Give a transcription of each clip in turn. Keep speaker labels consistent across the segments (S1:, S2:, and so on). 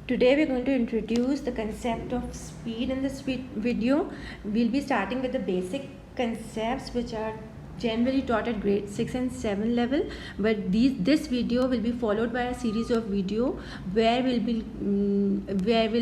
S1: Today we're going to introduce the concept of speed in this video. We'll be starting with the basic concepts which are generally taught at grade 6 and 7 level, but this video will be followed by a series of video where we'll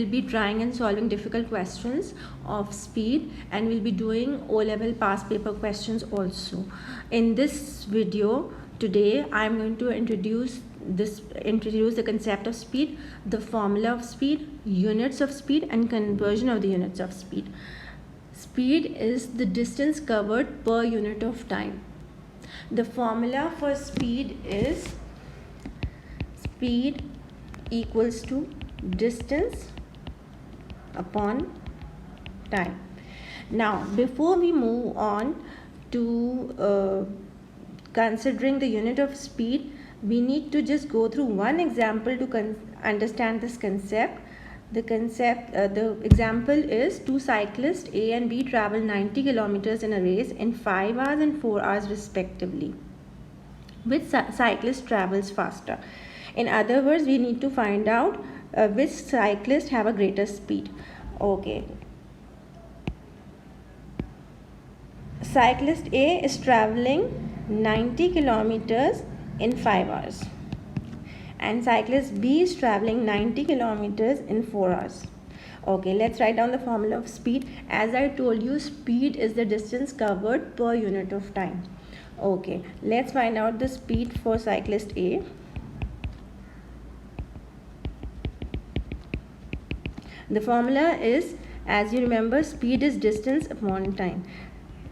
S1: be trying and solving difficult questions of speed, and we'll be doing O-level past paper questions also. In this video today I'm going to introduce the concept of speed, the formula of speed, units of speed, and conversion of the units of speed. Speed is the distance covered per unit of time. The formula for speed is speed equals to distance upon time. Now, before we move on to considering the unit of speed, we need to just go through one example to understand this concept. The example is two cyclists A and B travel 90 kilometers in a race in 5 hours and 4 hours respectively. Which cyclist travels faster? In other words, we need to find out which cyclist have a greater speed. Okay. Cyclist A is traveling 90 kilometers in 5 hours, and cyclist B is traveling 90 kilometers in 4 hours. Okay, let's write down the formula of speed. As I told you, speed is the distance covered per unit of time. Okay, let's find out the speed for cyclist A. The formula is, as you remember, speed is distance upon time.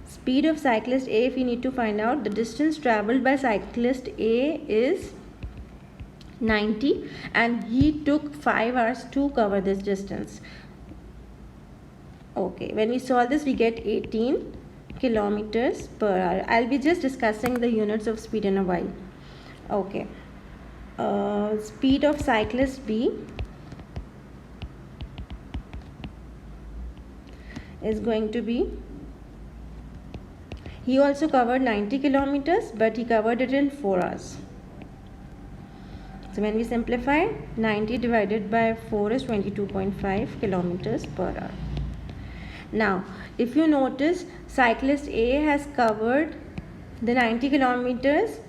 S1: Speed of cyclist A, if we need to find out, the distance traveled by cyclist A is 90 and he took 5 hours to cover this distance. Okay, when we solve this we get 18 kilometers per hour. I'll be just discussing the units of speed in a while. Okay, speed of cyclist B is going to be, he also covered 90 kilometers, but he covered it in 4 hours. So when we simplify, 90 divided by 4 is 22.5 kilometers per hour. Now, if you notice, cyclist A has covered the 90 kilometers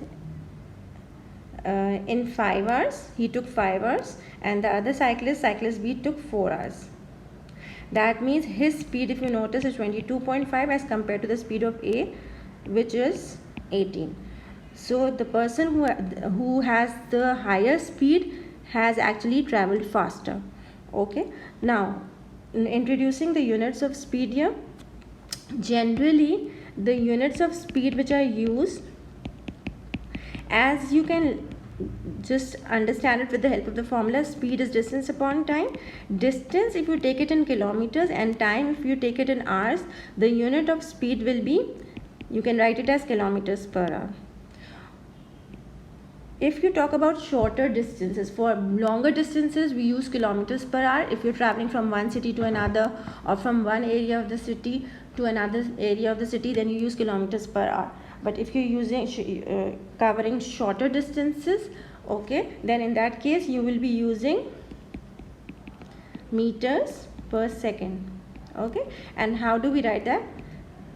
S1: in 5 hours. He took 5 hours, and the other cyclist B, took 4 hours. That means his speed, if you notice, is 22.5 as compared to the speed of A, which is 18. So the person who has the higher speed has actually traveled faster. Okay. Now, introducing the units of speed here. Generally, the units of speed which are used, as you can just understand it with the help of the formula, speed is distance upon time. Distance, if you take it in kilometers, and time, if you take it in hours, the unit of speed will be, you can write it as kilometers per hour. If you talk about shorter distances, for longer distances we use kilometers per hour. If you're traveling from one city to another, or from one area of the city to another area of the city, then you use kilometers per hour. But if you're using covering shorter distances, okay, then in that case you will be using meters per second. Okay, and how do we write that?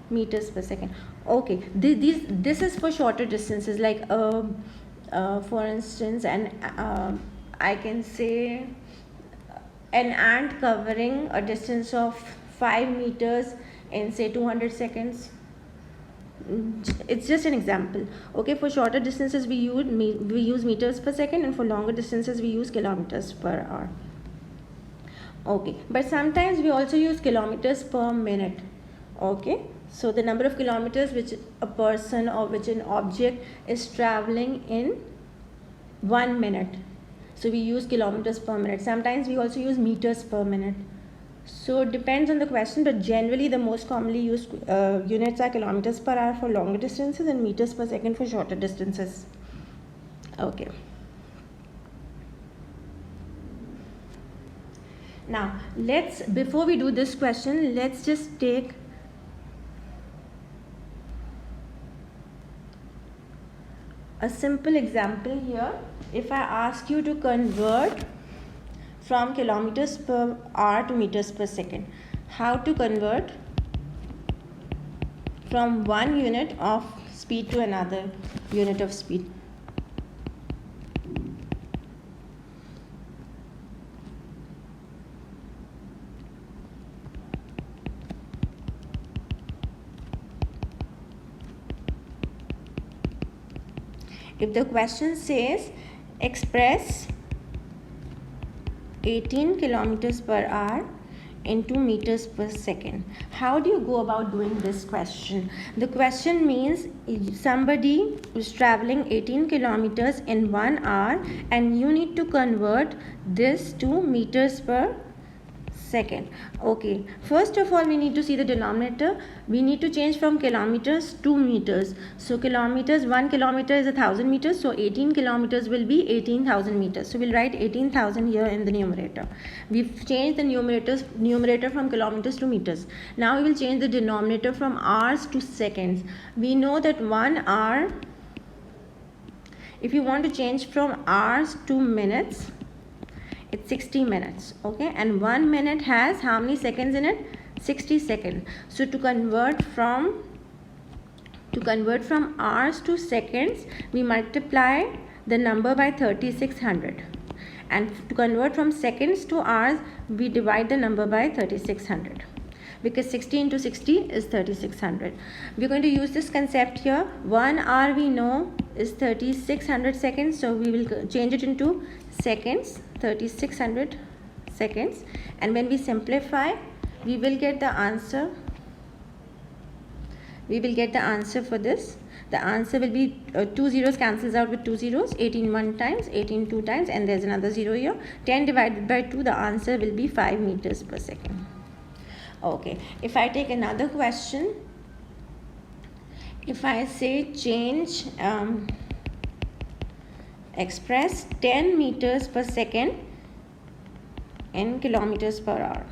S1: Meters per second. Okay, this is for shorter distances, like for instance, I can say an ant covering a distance of 5 meters in say 200 seconds. It's just an example. Okay, for shorter distances we use meters per second, and for longer distances we use kilometers per hour. Okay, but sometimes we also use kilometers per minute. Okay, so the number of kilometers which a person or which an object is traveling in 1 minute, so we use kilometers per minute. Sometimes we also use meters per minute. So it depends on the question, but generally the most commonly used units are kilometers per hour for longer distances and meters per second for shorter distances. Okay. Now, before we do this question, let's just take a simple example here. If I ask you to convert from kilometers per hour to meters per second. How to convert from one unit of speed to another unit of speed? If the question says express 18 kilometers per hour into meters per second, how do you go about doing this question? The question means somebody is traveling 18 kilometers in 1 hour and you need to convert this to meters per second. Okay, first of all we need to see the denominator. We need to change from kilometers to meters. So kilometers, 1 kilometer is 1000 meters, so 18 kilometers will be 18,000 meters. So we'll write 18,000 here in the numerator. We've changed the numerator from kilometers to meters. Now we will change the denominator from hours to seconds. We know that 1 hour, if you want to change from hours to minutes, it's 60 minutes. Okay, and 1 minute has how many seconds in it? 60 seconds. So to convert from hours to seconds, we multiply the number by 3600, and to convert from seconds to hours, we divide the number by 3600, because 60 into 60 is 3600. We're going to use this concept here. 1 hour we know is 3600 seconds, so we will change it into seconds, 3600 seconds, and when we simplify, we will get the answer. For this. The answer will be 2 zeros cancels out with 2 zeros, 18 one times, 18 two times, and there's another 0 here. 10 divided by 2, the answer will be 5 meters per second. Okay, if I take another question, if I say change express 10 meters per second in kilometers per hour.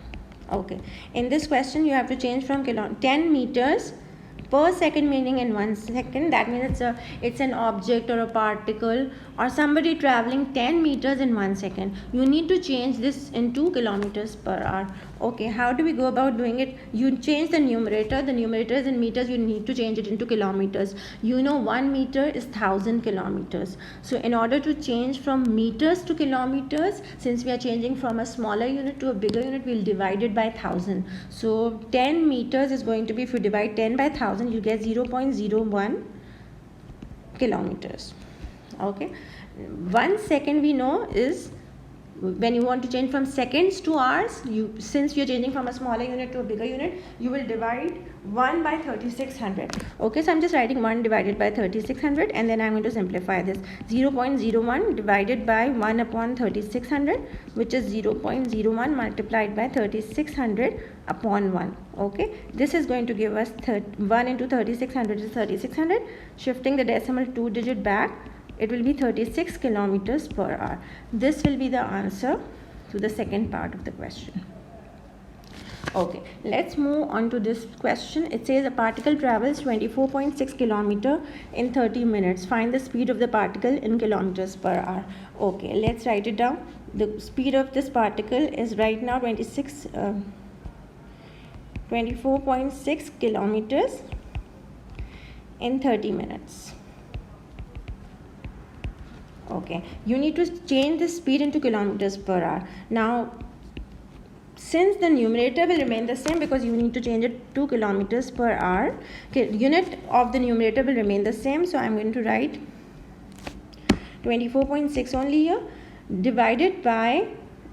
S1: Okay, in this question you have to change from 10 meters per second, meaning in 1 second. That means it's an object or a particle or somebody traveling 10 meters in 1 second. You need to change this into kilometers per hour. Okay, how do we go about doing it? You change the numerator. The numerator is in meters. You need to change it into kilometers. You know 1 meter is 1000 kilometers. So in order to change from meters to kilometers, since we are changing from a smaller unit to a bigger unit, we'll divide it by 1000. So 10 meters is going to be, if you divide 10 by 1000, you get 0.01 kilometers. Okay, 1 second we know is, when you want to change from seconds to hours, since you're changing from a smaller unit to a bigger unit, you will divide 1 by 3600. Okay, so I'm just writing 1 divided by 3600, and then I'm going to simplify this. 0.01 divided by 1 upon 3600, which is 0.01 multiplied by 3600 upon 1. Okay, this is going to give us 1 into 3600 is 3600. Shifting the decimal 2 digit back, it will be 36 kilometers per hour. This will be the answer to the second part of the question. Okay, let's move on to this question. It says a particle travels 24.6 kilometer in 30 minutes. Find the speed of the particle in kilometers per hour. Okay, let's write it down. The speed of this particle is right now 24.6 kilometers in 30 minutes. Okay, you need to change the speed into kilometers per hour. Now, since the numerator will remain the same, because you need to change it to kilometers per hour, okay, unit of the numerator will remain the same. So I'm going to write 24.6 only here, divided by,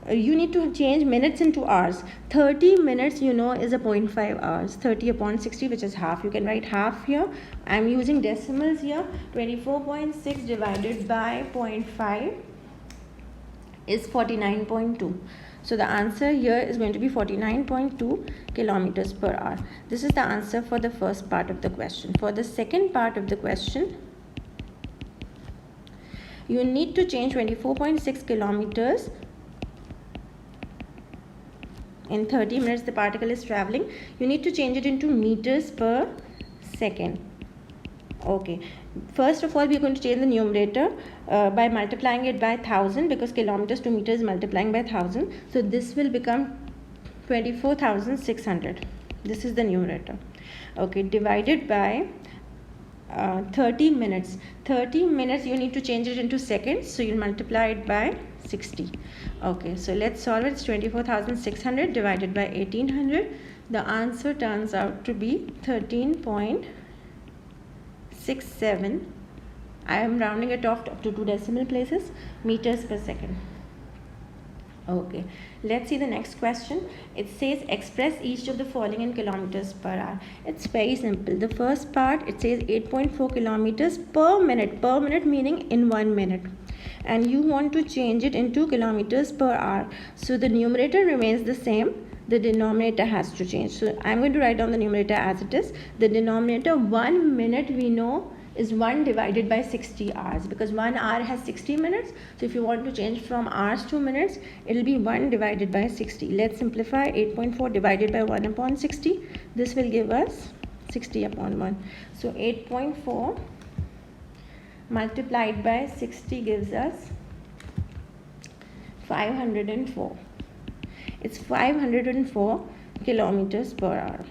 S1: you need to change minutes into hours. 30 minutes you know is a 0.5 hours. 30 upon 60, which is half. You can write half here. I'm using decimals here. 24.6 divided by 0.5 is 49.2. So the answer here is going to be 49.2 kilometers per hour. This is the answer for the first part of the question. For the second part of the question, you need to change 24.6 kilometers in 30 minutes the particle is traveling. You need to change it into meters per second. Okay, first of all we are going to change the numerator by multiplying it by 1000, because kilometers to meters is multiplying by 1000. So this will become 24,600. This is the numerator. Okay, divided by 30 minutes. 30 minutes you need to change it into seconds, so you'll multiply it by 60. Okay, so let's solve it. It's 24,600 divided by 1800. The answer turns out to be 13.67. I am rounding it off up to 2 decimal places, meters per second. Okay, let's see the next question. It says express each of the following in kilometers per hour. It's very simple. The first part, it says 8.4 kilometers per minute. Per minute meaning in 1 minute. And you want to change it into kilometers per hour. So the numerator remains the same. The denominator has to change. So I'm going to write down the numerator as it is. The denominator, 1 minute we know is 1 divided by 60 hours, because 1 hour has 60 minutes. So if you want to change from hours to minutes, it will be 1 divided by 60. Let's simplify. 8.4 divided by 1 upon 60. This will give us 60 upon 1. So 8.4 multiplied by 60 gives us 504. It's 504 kilometers per hour.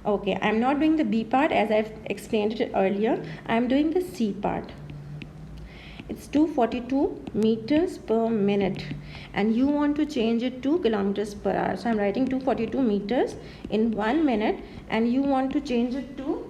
S1: Okay, I'm not doing the B part as I've explained it earlier. I'm doing the C part. It's 242 meters per minute, and you want to change it to kilometers per hour. So I'm writing 242 meters in 1 minute, and you want to change it to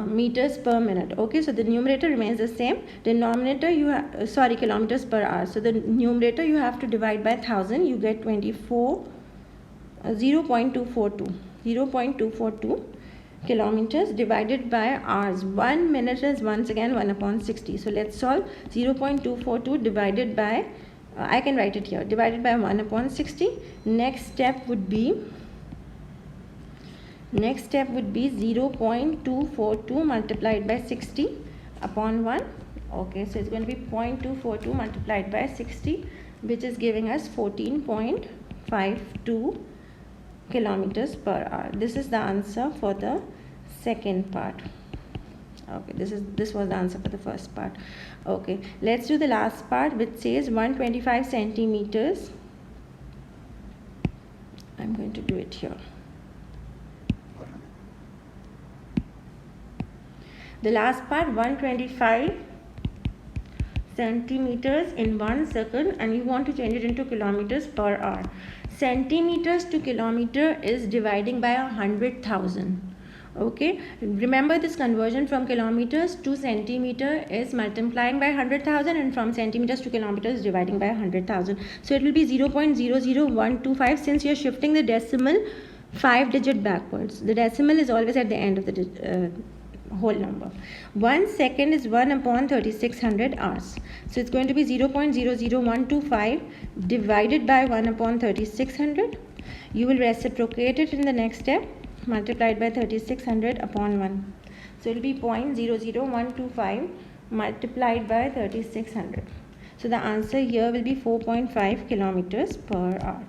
S1: meters per minute. Okay, so the numerator remains the same. Denominator you have, kilometers per hour. So the numerator you have to divide by 1000. You get 0.242 kilometers divided by hours. 1 minute is once again 1 upon 60. So let's solve. 0.242 divided by, I can write it here, divided by 1 upon 60. Next step would be 0.242 multiplied by 60 upon 1. Okay, so it's going to be 0.242 multiplied by 60, which is giving us 14.52 kilometers per hour. This is the answer for the second part. Okay, this was the answer for the first part. Okay, let's do the last part, which says 125 centimeters. I'm going to do it here. The last part, 125 centimeters in 1 second, and you want to change it into kilometers per hour. Centimeters to kilometer is dividing by 100,000. Okay, remember this conversion from kilometers to centimeter is multiplying by 100,000, and from centimeters to kilometers dividing by 100,000. So it will be 0.00125. Since you're shifting the decimal 5 digit backwards, the decimal is always at the end of the whole number. 1 second is 1 upon 3600 hours. So it's going to be 0.00125 divided by 1 upon 3600. You will reciprocate it in the next step, multiplied by 3600 upon 1. So it will be 0.00125 multiplied by 3600. So the answer here will be 4.5 kilometers per hour.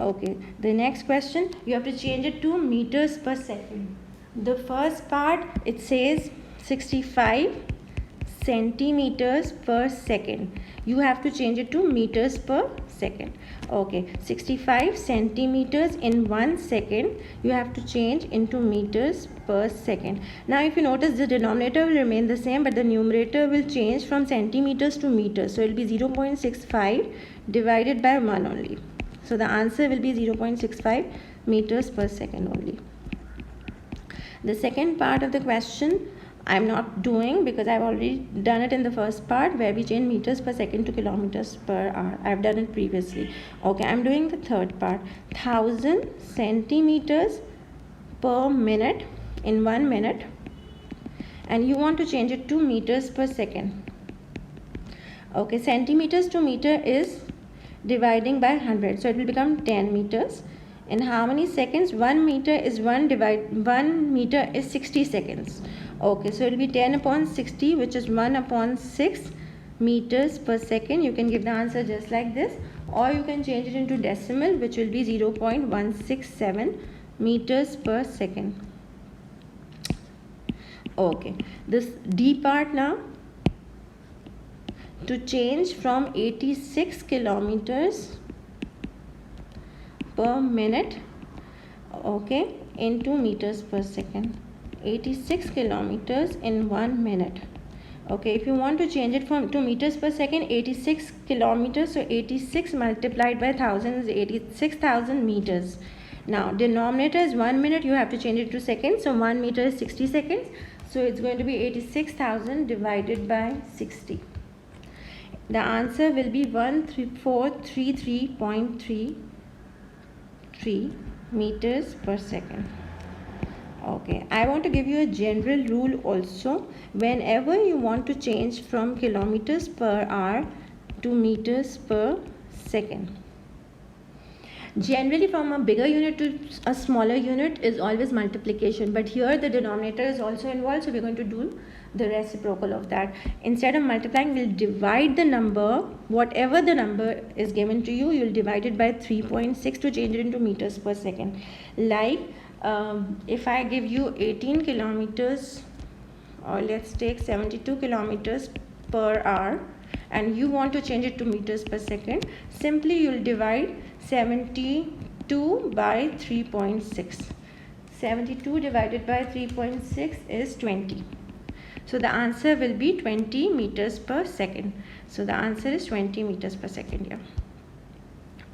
S1: Okay, the next question, you have to change it to meters per second. The first part, it says 65 centimeters per second. You have to change it to meters per second. Okay, 65 centimeters in 1 second, you have to change into meters per second. Now if you notice, the denominator will remain the same, but the numerator will change from centimeters to meters. So it will be 0.65 divided by 1 only. So the answer will be 0.65 meters per second only. The second part of the question I'm not doing, because I've already done it in the first part where we change meters per second to kilometers per hour. I've done it previously. Okay, I'm doing the third part. 1000 centimeters per minute in 1 minute, and you want to change it to meters per second. Okay, centimeters to meter is dividing by 100, so it will become 10 meters. In how many seconds? 1 meter is 1 meter is 60 seconds. Okay, so it will be 10 upon 60, which is 1 upon 6 meters per second. You can give the answer just like this, or you can change it into decimal, which will be 0.167 meters per second. Okay, this D part now, to change from 86 kilometers per minute, okay, into meters per second. 86 kilometers in 1 minute. Okay, if you want to change it from to meters per second, 86 kilometers, so 86 multiplied by 1000 is 86,000 meters. Now denominator is 1 minute, you have to change it to seconds, so 1 meter is 60 seconds, so it's going to be 86,000 divided by 60. The answer will be 13433.33 meters per second. Okay, I want to give you a general rule also. Whenever you want to change from kilometers per hour to meters per second, generally from a bigger unit to a smaller unit is always multiplication, but here the denominator is also involved, so we're going to do the reciprocal of that. Instead of multiplying, we'll divide the number, whatever the number is given to you, you'll divide it by 3.6 to change it into meters per second. Like if I give you 18 kilometers, or let's take 72 kilometers per hour, and you want to change it to meters per second, simply you'll divide 72 by 3.6. 72 divided by 3.6 is 20. So the answer will be 20 meters per second. So the answer is 20 meters per second here.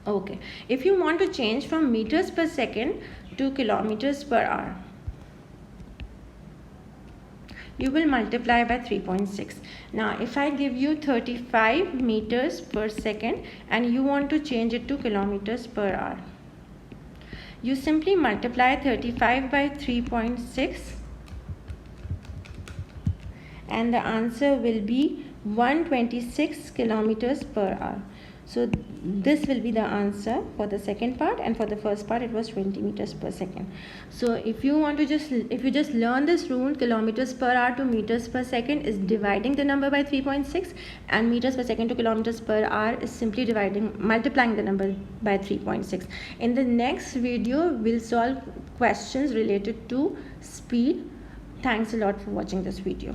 S1: Okay, if you want to change from meters per second to kilometers per hour, you will multiply by 3.6. Now if I give you 35 meters per second and you want to change it to kilometers per hour, you simply multiply 35 by 3.6 and the answer will be 126 kilometers per hour. So this will be the answer for the second part, and for the first part it was 20 meters per second. So if you just learn this rule, kilometers per hour to meters per second is dividing the number by 3.6, and meters per second to kilometers per hour is simply multiplying the number by 3.6. In the next video we'll solve questions related to speed. Thanks a lot for watching this video.